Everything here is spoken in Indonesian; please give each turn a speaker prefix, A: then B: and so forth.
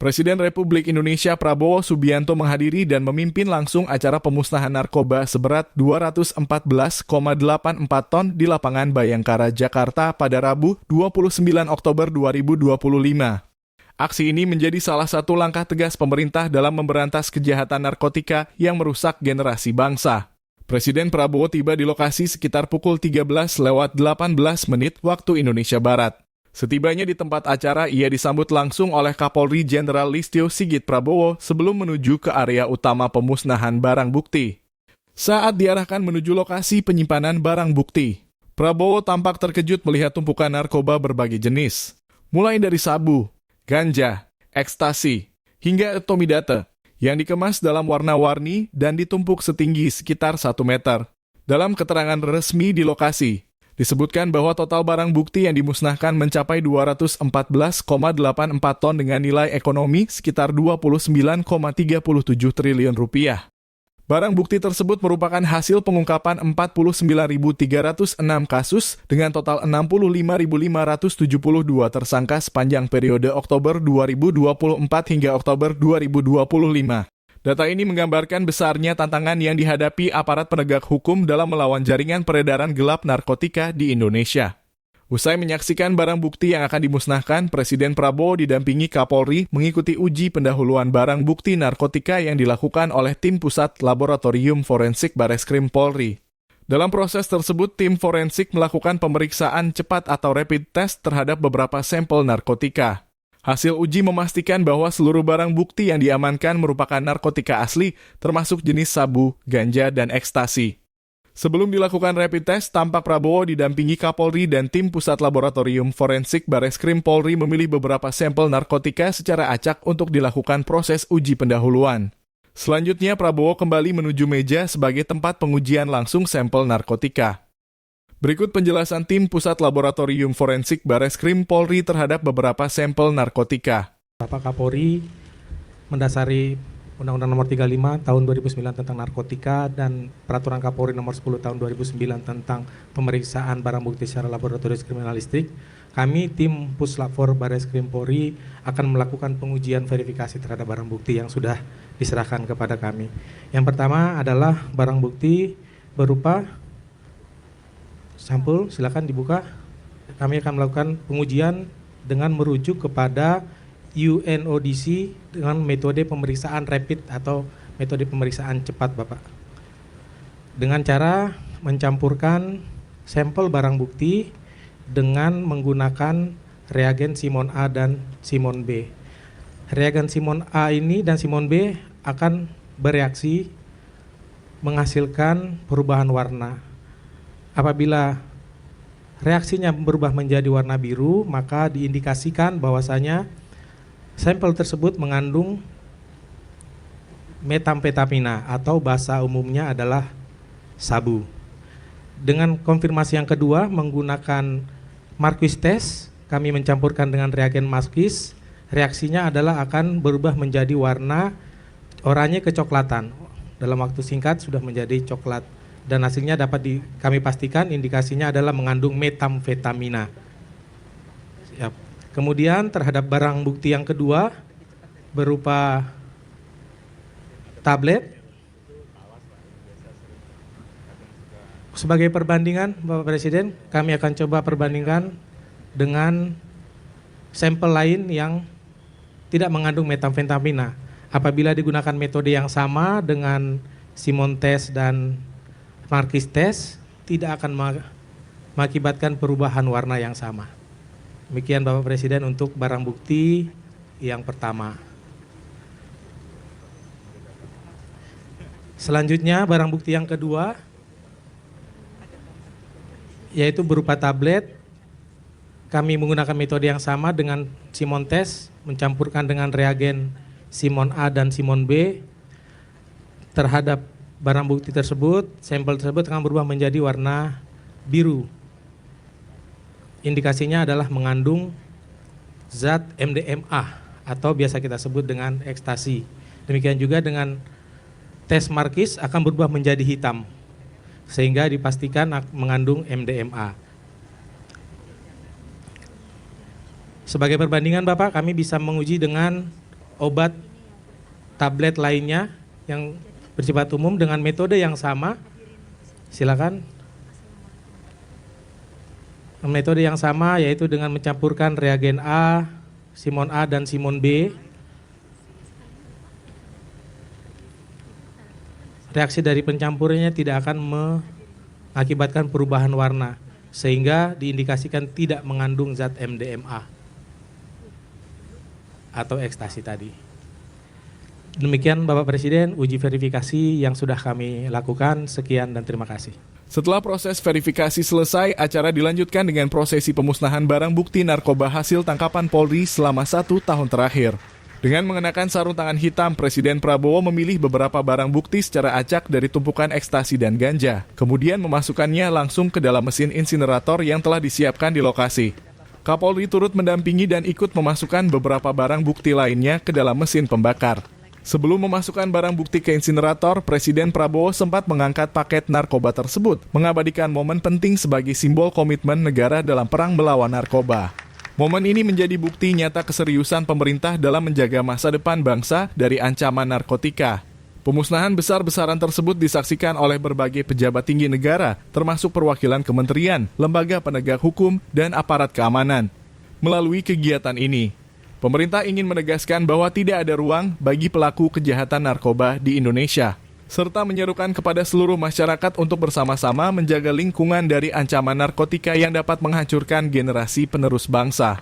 A: Presiden Republik Indonesia Prabowo Subianto menghadiri dan memimpin langsung acara pemusnahan narkoba seberat 214,84 ton di lapangan Bayangkara, Jakarta pada Rabu 29 Oktober 2025. Aksi ini menjadi salah satu langkah tegas pemerintah dalam memberantas kejahatan narkotika yang merusak generasi bangsa. Presiden Prabowo tiba di lokasi sekitar pukul 13:18 waktu Indonesia Barat. Setibanya di tempat acara, ia disambut langsung oleh Kapolri Jenderal Listio Sigit Prabowo sebelum menuju ke area utama pemusnahan barang bukti. Saat diarahkan menuju lokasi penyimpanan barang bukti, Prabowo tampak terkejut melihat tumpukan narkoba berbagai jenis, mulai dari sabu, ganja, ekstasi, hingga etomidate, yang dikemas dalam warna-warni dan ditumpuk setinggi sekitar 1 meter. Dalam keterangan resmi di lokasi, disebutkan bahwa total barang bukti yang dimusnahkan mencapai 214,84 ton dengan nilai ekonomi sekitar 29,37 triliun rupiah. Barang bukti tersebut merupakan hasil pengungkapan 49.306 kasus dengan total 65.572 tersangka sepanjang periode Oktober 2024 hingga Oktober 2025. Data ini menggambarkan besarnya tantangan yang dihadapi aparat penegak hukum dalam melawan jaringan peredaran gelap narkotika di Indonesia. Usai menyaksikan barang bukti yang akan dimusnahkan, Presiden Prabowo didampingi Kapolri mengikuti uji pendahuluan barang bukti narkotika yang dilakukan oleh tim Pusat Laboratorium Forensik Bareskrim Polri. Dalam proses tersebut, tim forensik melakukan pemeriksaan cepat atau rapid test terhadap beberapa sampel narkotika. Hasil uji memastikan bahwa seluruh barang bukti yang diamankan merupakan narkotika asli, termasuk jenis sabu, ganja, dan ekstasi. Sebelum dilakukan rapid test, tampak Prabowo didampingi Kapolri dan tim Pusat Laboratorium Forensik Bareskrim Polri memilih beberapa sampel narkotika secara acak untuk dilakukan proses uji pendahuluan. Selanjutnya, Prabowo kembali menuju meja sebagai tempat pengujian langsung sampel narkotika. Berikut penjelasan tim Pusat Laboratorium Forensik Bareskrim Polri terhadap beberapa sampel narkotika.
B: Bapak Kapolri mendasari Undang-Undang Nomor 35 Tahun 2009 tentang narkotika dan Peraturan Kapolri Nomor 10 Tahun 2009 tentang pemeriksaan barang bukti secara laboratorium kriminalistik, kami tim Puslapfor Bareskrim Polri akan melakukan pengujian verifikasi terhadap barang bukti yang sudah diserahkan kepada kami. Yang pertama adalah barang bukti berupa sampul, silakan dibuka. Kami akan melakukan pengujian dengan merujuk kepada UNODC dengan metode pemeriksaan rapid atau metode pemeriksaan cepat, Bapak. Dengan cara mencampurkan sampel barang bukti dengan menggunakan reagen Simon A dan Simon B. Reagen Simon A ini dan Simon B akan bereaksi menghasilkan perubahan warna. Apabila reaksinya berubah menjadi warna biru, maka diindikasikan bahwasanya sampel tersebut mengandung metamfetamina atau bahasa umumnya adalah sabu. Dengan konfirmasi yang kedua menggunakan Marquis test, kami mencampurkan dengan reagen Marquis, reaksinya adalah akan berubah menjadi warna oranye kecoklatan. Dalam waktu singkat sudah menjadi coklat. Dan hasilnya dapat kami pastikan indikasinya adalah mengandung metamfetamina. Siap. Kemudian terhadap barang bukti yang kedua berupa tablet. Sebagai perbandingan, Bapak Presiden, kami akan coba perbandingkan dengan sampel lain yang tidak mengandung metamfetamina. Apabila digunakan metode yang sama dengan Simon test dan Marquis test, tidak akan mengakibatkan perubahan warna yang sama. Demikian Bapak Presiden untuk barang bukti yang pertama. Selanjutnya barang bukti yang kedua, yaitu berupa tablet. Kami menggunakan metode yang sama dengan Simon test, mencampurkan dengan reagen Simon A dan Simon B. Terhadap barang bukti tersebut, sampel tersebut akan berubah menjadi warna biru. Indikasinya adalah mengandung zat MDMA atau biasa kita sebut dengan ekstasi. Demikian juga dengan tes Marquis akan berubah menjadi hitam, sehingga dipastikan mengandung MDMA. Sebagai perbandingan Bapak, kami bisa menguji dengan obat tablet lainnya yang bersifat umum dengan metode yang sama. Silakan. Metode yang sama yaitu dengan mencampurkan reagen A, Simon A dan Simon B. Reaksi dari pencampurannya tidak akan mengakibatkan perubahan warna, sehingga diindikasikan tidak mengandung zat MDMA atau ekstasi tadi. Demikian Bapak Presiden, uji verifikasi yang sudah kami lakukan. Sekian dan terima kasih.
A: Setelah proses verifikasi selesai, acara dilanjutkan dengan prosesi pemusnahan barang bukti narkoba hasil tangkapan Polri selama 1 tahun terakhir. Dengan mengenakan sarung tangan hitam, Presiden Prabowo memilih beberapa barang bukti secara acak dari tumpukan ekstasi dan ganja. Kemudian memasukkannya langsung ke dalam mesin insinerator yang telah disiapkan di lokasi. Kapolri turut mendampingi dan ikut memasukkan beberapa barang bukti lainnya ke dalam mesin pembakar. Sebelum memasukkan barang bukti ke insinerator, Presiden Prabowo sempat mengangkat paket narkoba tersebut, mengabadikan momen penting sebagai simbol komitmen negara dalam perang melawan narkoba. Momen ini menjadi bukti nyata keseriusan pemerintah dalam menjaga masa depan bangsa dari ancaman narkotika. Pemusnahan besar-besaran tersebut disaksikan oleh berbagai pejabat tinggi negara, termasuk perwakilan kementerian, lembaga penegak hukum, dan aparat keamanan. Melalui kegiatan ini, pemerintah ingin menegaskan bahwa tidak ada ruang bagi pelaku kejahatan narkoba di Indonesia, serta menyerukan kepada seluruh masyarakat untuk bersama-sama menjaga lingkungan dari ancaman narkotika yang dapat menghancurkan generasi penerus bangsa.